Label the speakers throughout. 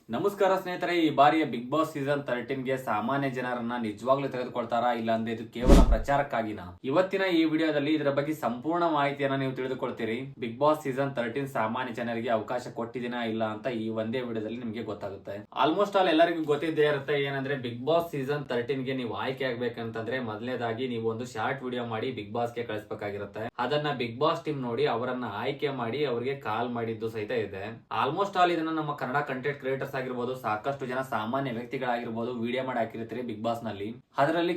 Speaker 1: ನಮಸ್ಕಾರ ಸ್ನೇಹಿತರೆ, ಈ ಬಾರಿಯ ಬಿಗ್ ಬಾಸ್ ಸೀಸನ್ 13ಗೆ ಸಾಮಾನ್ಯ ಜನರನ್ನ ನಿಜವಾಗ್ಲೂ ತೆಗೆದುಕೊಳ್ತಾರಾ ಇಲ್ಲ ಅಂದ್ರೆ ಇದು ಕೇವಲ ಪ್ರಚಾರಕ್ಕಾಗಿನ? ಇವತ್ತಿನ ಈ ವಿಡಿಯೋದಲ್ಲಿ ಇದರ ಬಗ್ಗೆ ಸಂಪೂರ್ಣ ಮಾಹಿತಿಯನ್ನ ನೀವು ತಿಳಿದುಕೊಳ್ತೀರಿ. ಬಿಗ್ ಬಾಸ್ ಸೀಸನ್ 13 ಸಾಮಾನ್ಯ ಜನರಿಗೆ ಅವಕಾಶ ಕೊಟ್ಟಿದಿನಾ ಇಲ್ಲ ಅಂತ ಈ ಒಂದೇ ವಿಡಿಯೋದಲ್ಲಿ ನಿಮಗೆ ಗೊತ್ತಾಗುತ್ತೆ. ಆಲ್ಮೋಸ್ಟ್ ಆಲ್ ಎಲ್ಲರಿಗೂ ಗೊತ್ತಿದ್ದೇ ಇರುತ್ತೆ ಏನಂದ್ರೆ ಬಿಗ್ ಬಾಸ್ ಸೀಸನ್ 13ಗೆ ನೀವು ಆಯ್ಕೆ ಆಗ್ಬೇಕಂತಂದ್ರೆ ಮೊದಲನೇದಾಗಿ ನೀವು ಒಂದು ಶಾರ್ಟ್ ವಿಡಿಯೋ ಮಾಡಿ ಬಿಗ್ ಬಾಸ್ ಗೆ ಕಳಿಸಬೇಕಾಗಿರುತ್ತೆ. ಅದನ್ನ ಬಿಗ್ ಬಾಸ್ ಟೀಮ್ ನೋಡಿ ಅವರನ್ನ ಆಯ್ಕೆ ಮಾಡಿ ಅವರಿಗೆ ಕಾಲ್ ಮಾಡಿದ್ದು ಸಹಿತ ಇದೆ. ಆಲ್ಮೋಸ್ಟ್ ಆಲ್ ಇದನ್ನ ನಮ್ಮ ಕನ್ನಡ ಕಂಟೆಂಟ್ ಕ್ರಿಯೇಟರ್ಸ್ ಆಗಿರ್ಬೋದು, ಸಾಕಷ್ಟು ಜನ ಸಾಮಾನ್ಯ ವ್ಯಕ್ತಿಗಳಾಗಿರ್ಬೋದು ವಿಡಿಯೋ ಮಾಡಿ ಹಾಕಿರ್ತೀರಿ ಬಿಗ್ ಬಾಸ್ ನಲ್ಲಿ. ಅದರಲ್ಲಿ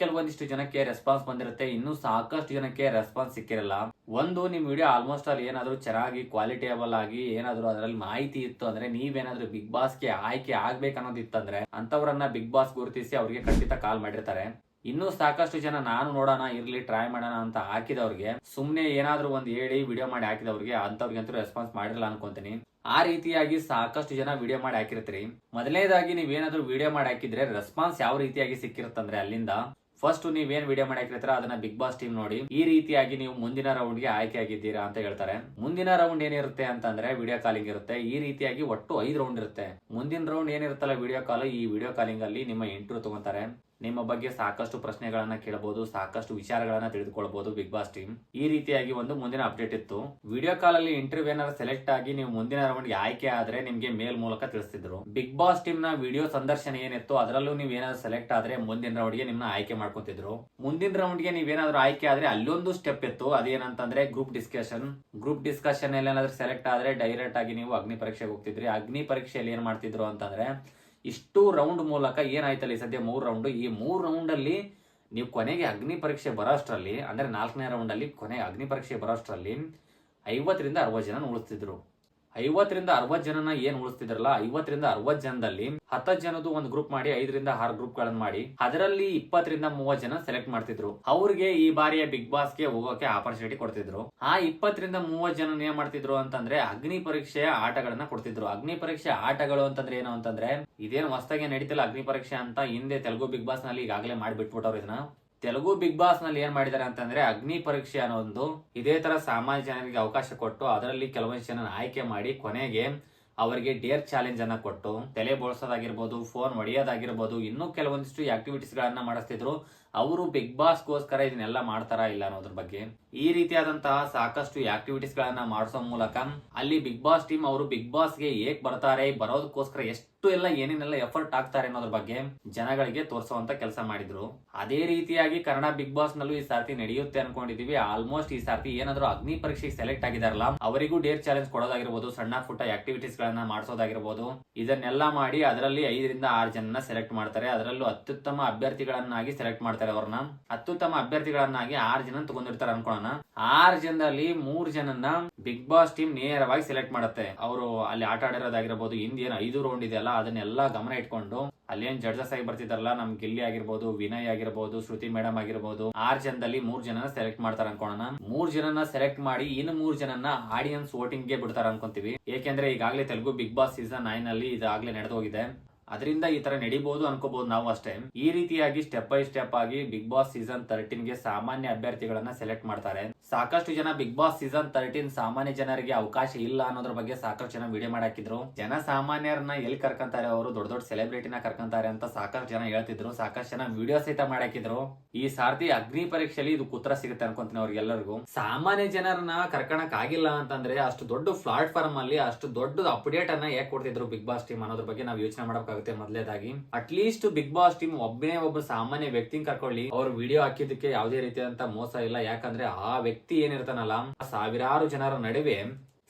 Speaker 1: ಕೆಲವೊಂದಿಷ್ಟು ಜನಕ್ಕೆ ರೆಸ್ಪಾನ್ಸ್ ಬಂದಿರುತ್ತೆ, ಇನ್ನು ಸಾಕಷ್ಟು ಜನಕ್ಕೆ ರೆಸ್ಪಾನ್ಸ್ ಸಿಕ್ಕಿರಲ್ಲ. ಒಂದು ನಿಮ್ ವಿಡಿಯೋ ಆಲ್ಮೋಸ್ಟ್ ಆಲ್ ಏನಾದ್ರು ಚೆನ್ನಾಗಿ ಕ್ವಾಲಿಟಿಯಬಲ್ ಆಗಿ ಏನಾದ್ರು ಅದರಲ್ಲಿ ಮಾಹಿತಿ ಇತ್ತು ಅಂದ್ರೆ, ನೀವೇನಾದ್ರೂ ಬಿಗ್ ಬಾಸ್ ಗೆ ಆಯ್ಕೆ ಆಗ್ಬೇಕು ಅನ್ನೋದಿತ್ತಂದ್ರೆ ಅಂತವರನ್ನ ಬಿಗ್ ಬಾಸ್ ಗುರುತಿಸಿ ಅವ್ರಿಗೆ ಖಂಡಿತ ಕಾಲ್ ಮಾಡಿರ್ತಾರೆ. ಇನ್ನು ಸಾಕಷ್ಟು ಜನ ನಾನು ನೋಡೋಣ ಇರ್ಲಿ ಟ್ರೈ ಮಾಡೋಣ ಅಂತ ಹಾಕಿದವ್ರಿಗೆ, ಸುಮ್ನೆ ಏನಾದ್ರು ಒಂದು ಹೇಳಿ ವಿಡಿಯೋ ಮಾಡಿ ಹಾಕಿದವ್ರಿಗೆ ಅಂತವ್ರಿಗಂತೂ ರೆಸ್ಪಾನ್ಸ್ ಮಾಡಿರಲ್ಲ ಅನ್ಕೊಂತೀನಿ. ಆ ರೀತಿಯಾಗಿ ಸಾಕಷ್ಟು ಜನ ವಿಡಿಯೋ ಮಾಡಿ ಹಾಕಿರ್ತೀರಿ. ಮೊದಲನೇದಾಗಿ ನೀವೇನಾದ್ರೂ ವಿಡಿಯೋ ಮಾಡಿ ಹಾಕಿದ್ರೆ ರೆಸ್ಪಾನ್ಸ್ ಯಾವ ರೀತಿಯಾಗಿ ಸಿಕ್ಕಿರುತ್ತಂದ್ರೆ, ಅಲ್ಲಿಂದ ಫಸ್ಟ್ ನೀವೇನ್ ವಿಡಿಯೋ ಮಾಡಿ ಹಾಕಿರ್ತೀರ ಅದನ್ನ ಬಿಗ್ ಬಾಸ್ ಟೀಮ್ ನೋಡಿ ಈ ರೀತಿಯಾಗಿ ನೀವು ಮುಂದಿನ ರೌಂಡ್ ಗೆ ಆಯ್ಕೆ ಆಗಿದ್ದೀರಾ ಅಂತ ಹೇಳ್ತಾರೆ. ಮುಂದಿನ ರೌಂಡ್ ಏನಿರುತ್ತೆ ಅಂತಂದ್ರೆ ವಿಡಿಯೋ ಕಾಲಿಂಗ್ ಇರುತ್ತೆ. ಈ ರೀತಿಯಾಗಿ ಒಟ್ಟು 5 ರೌಂಡ್ ಇರುತ್ತೆ. ಮುಂದಿನ ರೌಂಡ್ ಏನಿರುತ್ತಲ್ಲ ವಿಡಿಯೋ ಕಾಲ್, ಈ ವಿಡಿಯೋ ಕಾಲಿಂಗ್ ಅಲ್ಲಿ ನಿಮ್ಮ ಇಂಟರ್ವ್ಯೂ ತಗೊಂತಾರೆ. ನಿಮ್ಮ ಬಗ್ಗೆ ಸಾಕಷ್ಟು ಪ್ರಶ್ನೆಗಳನ್ನ ಕೇಳಬಹುದು, ಸಾಕಷ್ಟು ವಿಚಾರಗಳನ್ನ ತಿಳಿದುಕೊಳ್ಳಬಹುದು ಬಿಗ್ ಬಾಸ್ ಟೀಮ್. ಈ ರೀತಿಯಾಗಿ ಒಂದು ಮುಂದಿನ ಅಪ್ಡೇಟ್ ಇತ್ತು. ವಿಡಿಯೋ ಕಾಲ್ ಅಲ್ಲಿ ಇಂಟರ್ವ್ಯೂ ಏನಾದ್ರು ಸೆಲೆಕ್ಟ್ ಆಗಿ ನೀವು ಮುಂದಿನ ರೌಂಡ್ ಗೆ ಆಯ್ಕೆ ಆದ್ರೆ ನಿಮ್ಗೆ ಮೇಲ್ ಮೂಲಕ ತಿಳಿಸ್ತಿದ್ರು. ಬಿಗ್ ಬಾಸ್ ಟೀಮ್ ನ ವಿಡಿಯೋ ಸಂದರ್ಶನ ಏನಿತ್ತು ಅದರಲ್ಲೂ ನೀವು ಏನಾದ್ರು ಸೆಲೆಕ್ಟ್ ಆದ್ರೆ ಮುಂದಿನ ರೌಂಡ್ ಗೆ ನಿಮ್ನ ಆಯ್ಕೆ ಮಾಡ್ಕೊತಿದ್ರು. ಮುಂದಿನ ರೌಂಡ್ ಗೆ ನೀವೇನಾದ್ರೂ ಆಯ್ಕೆ ಆದ್ರೆ ಅಲ್ಲೊಂದು ಸ್ಟೆಪ್ ಇತ್ತು, ಅದೇನಂತಂದ್ರೆ ಗ್ರೂಪ್ ಡಿಸ್ಕಷನ್. ಗ್ರೂಪ್ ಡಿಸ್ಕಷನ್ ಅಲ್ಲಿ ಏನಾದ್ರು ಸೆಲೆಕ್ಟ್ ಆದ್ರೆ ಡೈರೆಕ್ಟ್ ಆಗಿ ನೀವು ಅಗ್ನಿ ಪರೀಕ್ಷೆಗೆ ಹೋಗ್ತಿದ್ರಿ. ಅಗ್ನಿ ಪರೀಕ್ಷೆಯಲ್ಲಿ ಏನ್ ಮಾಡ್ತಿದ್ರು ಅಂತಂದ್ರೆ, ಇಷ್ಟು ರೌಂಡ್ ಮೂಲಕ ಏನಾಯ್ತಲ್ಲ ಈ ಸದ್ಯ 3 ರೌಂಡ್, ಈ 3 ರೌಂಡ್ ಅಲ್ಲಿ ನೀವು ಕೊನೆಗೆ ಅಗ್ನಿ ಪರೀಕ್ಷೆ ಬರೋಷ್ಟರಲ್ಲಿ ಅಂದ್ರೆ 4ನೇ ರೌಂಡ್ ಅಲ್ಲಿ ಕೊನೆಗೆ ಅಗ್ನಿ ಪರೀಕ್ಷೆ ಬರೋಷ್ಟರಲ್ಲಿ 50 ರಿಂದ 60 ಜನ ಉಳಿಸ್ತಿದ್ರು. 50 ರಿಂದ 60 ಜನನ ಏನ್ ಉಳಿಸ್ತಿದ್ರಲ್ಲ, 50 ರಿಂದ 60 ಜನದಲ್ಲಿ 10 ಜನದ್ದು ಒಂದು ಗ್ರೂಪ್ ಮಾಡಿ 5 ರಿಂದ 6 ಗ್ರೂಪ್ ಗಳನ್ನ ಮಾಡಿ ಅದರಲ್ಲಿ 20 ರಿಂದ 30 ಜನ ಸೆಲೆಕ್ಟ್ ಮಾಡ್ತಿದ್ರು. ಅವ್ರಿಗೆ ಈ ಬಾರಿಯ ಬಿಗ್ ಬಾಸ್ ಗೆ ಹೋಗೋಕೆ ಆಪರ್ಚುನಿಟಿ ಕೊಡ್ತಿದ್ರು. ಆ 20 ರಿಂದ 30 ಜನ ಏನ್ ಮಾಡ್ತಿದ್ರು ಅಂತಂದ್ರೆ ಅಗ್ನಿ ಪರೀಕ್ಷೆಯ ಆಟಗಳನ್ನ ಕೊಡ್ತಿದ್ರು. ಅಗ್ನಿ ಪರೀಕ್ಷೆ ಆಟಗಳು ಅಂತಂದ್ರೆ ಏನು ಅಂತಂದ್ರೆ, ಇದೇನು ಹೊಸದಾಗಿ ನಡೀತಿಲ್ಲ ಅಗ್ನಿ ಪರೀಕ್ಷೆ ಅಂತ. ಹಿಂದೆ ತೆಲುಗು ಬಿಗ್ ಬಾಸ್ ನಲ್ಲಿ ಈಗಾಗಲೇ ಮಾಡಿಬಿಟ್ಬಿಟ್ಟವ್ರು ಇದನ್ನ. ತೆಲುಗು ಬಿಗ್ ಬಾಸ್ ನಲ್ಲಿ ಏನ್ ಮಾಡಿದ್ದಾರೆ ಅಂತಂದ್ರೆ, ಅಗ್ನಿ ಪರೀಕ್ಷೆ ಅನ್ನೋ ಒಂದು ಇದೇ ತರ ಸಾಮಾನ್ಯ ಜನರಿಗೆ ಅವಕಾಶ ಕೊಟ್ಟು ಅದರಲ್ಲಿ ಕೆಲವೊಂದು ಜನ ಆಯ್ಕೆ ಮಾಡಿ ಕೊನೆಗೆ ಅವರಿಗೆ ಡೇರ್ ಚಾಲೆಂಜ್ ಅನ್ನ ಕೊಟ್ಟು ತಲೆ ಬೋಳ್ಸೋದಾಗಿರ್ಬೋದು, ಫೋನ್ ಹೊಡೆಯೋದಾಗಿರ್ಬೋದು, ಇನ್ನೂ ಕೆಲವೊಂದಿಷ್ಟು ಆಕ್ಟಿವಿಟೀಸ್ ಗಳನ್ನ ಮಾಡಿಸ್ತಿದ್ರು. ಅವರು ಬಿಗ್ ಬಾಸ್ ಗೋಸ್ಕರ ಇದನ್ನೆಲ್ಲ ಮಾಡ್ತಾರಾ ಇಲ್ಲ ಅನ್ನೋದ್ರ ಬಗ್ಗೆ ಈ ರೀತಿಯಾದಂತಹ ಸಾಕಷ್ಟು ಆಕ್ಟಿವಿಟೀಸ್ ಗಳನ್ನ ಮಾಡಿಸೋ ಮೂಲಕ ಅಲ್ಲಿ ಬಿಗ್ ಬಾಸ್ ಟೀಮ್ ಅವರು ಬಿಗ್ ಬಾಸ್ ಗೆ ಹೇಗ್ ಬರ್ತಾರೆ, ಬರೋದಕ್ಕೋಸ್ಕರ ಎಷ್ಟು ಎಲ್ಲ ಏನೇನೆಲ್ಲ ಎಫರ್ಟ್ ಆಗ್ತಾರೆ ಅನ್ನೋದ್ರ ಬಗ್ಗೆ ಜನಗಳಿಗೆ ತೋರಿಸುವಂತ ಕೆಲಸ ಮಾಡಿದ್ರು. ಅದೇ ರೀತಿಯಾಗಿ ಕನ್ನಡ ಬಿಗ್ ಬಾಸ್ ನಲ್ಲೂ ಈ ಸಾರ್ತಿ ನಡೆಯುತ್ತೆ ಅನ್ಕೊಂಡಿದೀವಿ. ಆಲ್ಮೋಸ್ಟ್ ಈ ಸಾರ್ತಿ ಏನಾದ್ರು ಅಗ್ನಿ ಪರೀಕ್ಷೆಗೆ ಸೆಲೆಕ್ಟ್ ಆಗಿದಾರಲ್ಲ ಅವರಿಗೂ ಡೇರ್ ಚಾಲೆಂಜ್ ಕೊಡೋದಾಗಿರ್ಬೋದು, ಸಣ್ಣ ಪುಟ್ಟ ಆಕ್ಟಿವಿಟೀಸ್ ಗಳನ್ನ ಮಾಡಿಸೋದಾಗಿರ್ಬೋದು, ಇದನ್ನೆಲ್ಲ ಮಾಡಿ ಅದರಲ್ಲಿ 5 ರಿಂದ 6 ಜನನ ಸೆಲೆಕ್ಟ್ ಮಾಡ್ತಾರೆ. ಅದರಲ್ಲೂ ಅತ್ಯುತ್ತಮ ಅಭ್ಯರ್ಥಿಗಳನ್ನಾಗಿ ಸೆಲೆಕ್ಟ್ ಮಾಡ್ತಾರೆ. ಅವ್ರನ್ನ ಅತ್ಯುತ್ತಮ ಅಭ್ಯರ್ಥಿಗಳನ್ನಾಗಿ 6 ಜನ ತಗೊಂಡಿರ್ತಾರೆ ಅನ್ಕೊಳ್ಳೋಣ. 6 ಜನದಲ್ಲಿ 3 ಜನನ್ನ ಬಿಗ್ ಬಾಸ್ ಟೀಮ್ ನೇರವಾಗಿ ಸೆಲೆಕ್ಟ್ ಮಾಡುತ್ತೆ. ಅವರು ಅಲ್ಲಿ ಆಟ ಆಡಿರೋದಾಗಿರ್ಬೋದು, ಹಿಂದೇನು 5 ರೌಂಡ್ ಇದೆಯಲ್ಲ ಅದನ್ನೆಲ್ಲ ಗಮನ ಇಟ್ಕೊಂಡು ಅಲ್ಲೇನ್ ಜಡ್ಜಸ್ ಆಗಿ ಬರ್ತಿದಾರಲ್ಲ, ನಮ್ ಗಿಲ್ಲಿ ಆಗಿರ್ಬೋದು, ವಿನಯ್ ಆಗಿರ್ಬೋದು, ಶ್ರುತಿ ಮೇಡಮ್ ಆಗಿರ್ಬೋದು, 6 ಜನದಲ್ಲಿ 3 ಜನನ ಸೆಲೆಕ್ಟ್ ಮಾಡ್ತಾರೆ ಅನ್ಕೊಳ್ಳೋಣ. 3 ಜನನ ಸೆಲೆಕ್ಟ್ ಮಾಡಿ ಇನ್ನು 3 ಜನನ ಆಡಿಯನ್ಸ್ ವೋಟಿಂಗ್ ಗೆ ಬಿಡ್ತಾರೆ ಅನ್ಕೊಂತೀವಿ. ಏಕೆಂದ್ರೆ ಈಗಾಗಲೇ ತೆಲುಗು ಬಿಗ್ ಬಾಸ್ ಸೀಸನ್ 9 ನಲ್ಲಿ ಇದಾಗ್ಲೇ ನಡೆದು ಹೋಗಿದೆ. ಅದರಿಂದ ಈ ತರ ನಡಿಬಹುದು ಅನ್ಕೋಬಹುದು ನಾವು ಅಷ್ಟೇ. ಈ ರೀತಿಯಾಗಿ ಸ್ಟೆಪ್ ಬೈ ಸ್ಟೆಪ್ ಆಗಿ ಬಿಗ್ ಬಾಸ್ ಸೀಸನ್ 13 ಗೆ ಸಾಮಾನ್ಯ ಅಭ್ಯರ್ಥಿಗಳನ್ನ ಸೆಲೆಕ್ಟ್ ಮಾಡ್ತಾರೆ. ಸಾಕಷ್ಟು ಜನ ಬಿಗ್ ಬಾಸ್ ಸೀಸನ್ 13 ಸಾಮಾನ್ಯ ಜನರಿಗೆ ಅವಕಾಶ ಇಲ್ಲ ಅನ್ನೋದ್ರ ಬಗ್ಗೆ ಸಾಕಷ್ಟು ಜನ ವಿಡಿಯೋ ಮಾಡಾಕಿದ್ರು. ಜನ ಸಾಮಾನ್ಯರನ್ನ ಎಲ್ಲಿ ಕರ್ಕೊಂತಾರೆ, ಅವರು ದೊಡ್ಡ ದೊಡ್ಡ ಸೆಲೆಬ್ರಿಟಿನ ಕರ್ಕೊಂತಾರೆ ಅಂತ ಸಾಕಷ್ಟು ಜನ ಹೇಳ್ತಿದ್ರು. ಸಾಕಷ್ಟು ಜನ ವಿಡಿಯೋ ಸಹಿತ ಮಾಡಾಕಿದ್ರು. ಈ ಸಾರ್ತಿ ಅಗ್ನಿ ಪರೀಕ್ಷೆಯಲ್ಲಿ ಇದು ಉತ್ತರ ಸಿಗುತ್ತೆ ಅನ್ಕೊಂತೀನಿ ಅವ್ರಿಗೆಲ್ಲರಿಗೂ. ಸಾಮಾನ್ಯ ಜನರನ್ನ ಕರ್ಕಣಕ್ ಆಗಿಲ್ಲ ಅಂತಂದ್ರೆ ಅಷ್ಟು ದೊಡ್ಡ ಪ್ಲಾಟ್ಫಾರ್ಮ್ ಅಲ್ಲಿ ಅಷ್ಟು ದೊಡ್ಡ ಅಪ್ಡೇಟ್ ಅನ್ನ ಹೇಗೆ ಕೊಡ್ತಿದ್ರು ಬಿಗ್ ಬಾಸ್ ಟೀಮ್ ಅನ್ನೋದ್ರ ಬಗ್ಗೆ ನಾವು ಯೋಚನೆ ಮಾಡಬೇಕಾಗುತ್ತೆ. ಮೊದಲೇದಾಗಿ ಅಟ್ಲೀಸ್ಟ್ ಬಿಗ್ ಬಾಸ್ ಟೀಮ್ ಒಬ್ಬ ಸಾಮಾನ್ಯ ವ್ಯಕ್ತಿನ ಕರ್ಕೊಳ್ಳಿ, ಅವ್ರು ವಿಡಿಯೋ ಹಾಕಿದ್ದಕ್ಕೆ ಯಾವುದೇ ರೀತಿಯಾದಂತ ಮೋಸ ಇಲ್ಲ. ಯಾಕಂದ್ರೆ ಆ ವ್ಯಕ್ತಿ ಏನಿರ್ತಾನಲ್ಲ, ಸಾವಿರಾರು ಜನರ ನಡುವೆ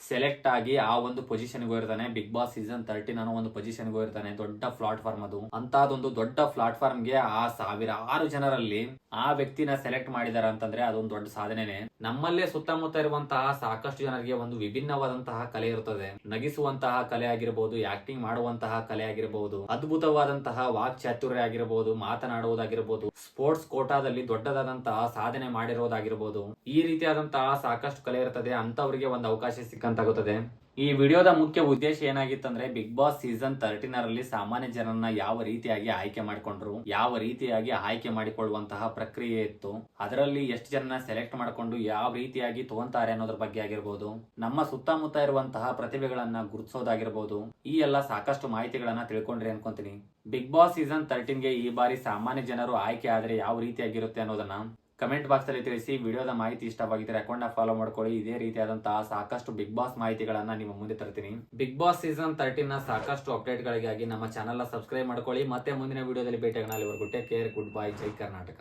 Speaker 1: ಸೆಲೆಕ್ಟ್ ಆಗಿ ಆ ಒಂದು ಪೊಸಿಷನ್ ಹೋಗಿರ್ತಾನೆ. ಬಿಗ್ ಬಾಸ್ ಸೀಸನ್ 13 ಅನ್ನೋ ಒಂದು ಪೊಸಿಷನ್ ಹೋಗಿರ್ತಾನೆ. ದೊಡ್ಡ ಪ್ಲಾಟ್ಫಾರ್ಮ್ ಅದು. ಅಂತದೊಂದು ದೊಡ್ಡ ಪ್ಲಾಟ್ಫಾರ್ಮ್ ಗೆ ಆ ಸಾವಿರಾರು ಜನರಲ್ಲಿ ಆ ವ್ಯಕ್ತಿನ ಸೆಲೆಕ್ಟ್ ಮಾಡಿದಾರೆ ಅಂತಂದ್ರೆ ಅದೊಂದು ದೊಡ್ಡ ಸಾಧನೆನೆ. ನಮ್ಮಲ್ಲೇ ಸುತ್ತಮುತ್ತ ಇರುವಂತಹ ಸಾಕಷ್ಟು ಜನರಿಗೆ ಒಂದು ವಿಭಿನ್ನವಾದಂತಹ ಕಲೆ ಇರುತ್ತದೆ. ನಗಿಸುವಂತಹ ಕಲೆ ಆಗಿರಬಹುದು, ಆಕ್ಟಿಂಗ್ ಮಾಡುವಂತಹ ಕಲೆ ಆಗಿರಬಹುದು, ಅದ್ಭುತವಾದಂತಹ ವಾಕ್ ಚಾತುರ್ಯ ಆಗಿರಬಹುದು, ಮಾತನಾಡುವುದಾಗಿರಬಹುದು, ಸ್ಪೋರ್ಟ್ಸ್ ಕೋಟಾದಲ್ಲಿ ದೊಡ್ಡದಾದಂತಹ ಸಾಧನೆ ಮಾಡಿರೋದಾಗಿರಬಹುದು. ಈ ರೀತಿಯಾದಂತಹ ಸಾಕಷ್ಟು ಕಲೆ ಇರ್ತದೆ. ಅಂತವರಿಗೆ ಒಂದು ಅವಕಾಶ ಸಿಕ್ಕಂತಾಗುತ್ತದೆ. ಈ ವಿಡಿಯೋದ ಮುಖ್ಯ ಉದ್ದೇಶ ಏನಾಗಿತ್ತಂದ್ರೆ ಬಿಗ್ ಬಾಸ್ ಸೀಸನ್ 13 ಸಾಮಾನ್ಯ ಜನರನ್ನ ಯಾವ ರೀತಿಯಾಗಿ ಆಯ್ಕೆ ಮಾಡಿಕೊಂಡ್ರು, ಯಾವ ರೀತಿಯಾಗಿ ಆಯ್ಕೆ ಮಾಡಿಕೊಳ್ಳುವಂತಹ ಪ್ರಕ್ರಿಯೆ ಇತ್ತು, ಅದರಲ್ಲಿ ಎಷ್ಟು ಜನನ ಸೆಲೆಕ್ಟ್ ಮಾಡಿಕೊಂಡು ಯಾವ ರೀತಿಯಾಗಿ ತಗೊಂತಾರೆ ಅನ್ನೋದ್ರ ಬಗ್ಗೆ ಆಗಿರ್ಬೋದು, ನಮ್ಮ ಸುತ್ತಮುತ್ತ ಇರುವಂತಹ ಪ್ರತಿಭೆಗಳನ್ನ ಗುರುತಿಸೋದಾಗಿರ್ಬೋದು, ಈ ಎಲ್ಲ ಸಾಕಷ್ಟು ಮಾಹಿತಿಗಳನ್ನ ತಿಳ್ಕೊಂಡ್ರಿ ಅನ್ಕೊಂತೀನಿ. ಬಿಗ್ ಬಾಸ್ ಸೀಸನ್ 13ಗೆ ಈ ಬಾರಿ ಸಾಮಾನ್ಯ ಜನರು ಆಯ್ಕೆ ಆದ್ರೆ ಯಾವ ರೀತಿಯಾಗಿರುತ್ತೆ ಅನ್ನೋದನ್ನ ಕಮೆಂಟ್ ಬಾಕ್ಸ್ ಅಲ್ಲಿ ತಿಳಿಸಿ. ವಿಡಿಯೋದ ಮಾಹಿತಿ ಇಷ್ಟವಾಗಿದ್ದರೆ ಅಕೌಂಟ್ ನ ಫಾಲೋ ಮಾಡ್ಕೊಳ್ಳಿ. ಇದೇ ರೀತಿಯಾದಂತಹ ಸಾಕಷ್ಟು ಬಿಗ್ ಬಾಸ್ ಮಾಹಿತಿಗಳನ್ನ ನಿಮ್ಮ ಮುಂದೆ ತರ್ತೀನಿ. ಬಿಗ್ ಬಾಸ್ ಸೀಸನ್ 13 ಸಾಕಷ್ಟು ಅಪ್ಡೇಟ್ ಗಳಿಗಾಗಿ ನಮ್ಮ ಚಾನೆಲ್ ನ ಸಬ್ಸ್ಕ್ರೈಬ್ ಮಾಡ್ಕೊಳ್ಳಿ. ಮತ್ತೆ ಮುಂದಿನ ವಿಡಿಯೋದಲ್ಲಿ ಭೇಟಿಯಾಗೋಣ. ಅಲ್ಲಿವರೆಗೂ ಟೇಕ್ ಕೇರ್, ಗುಡ್ ಬೈ, ಜೈ ಕರ್ನಾಟಕ.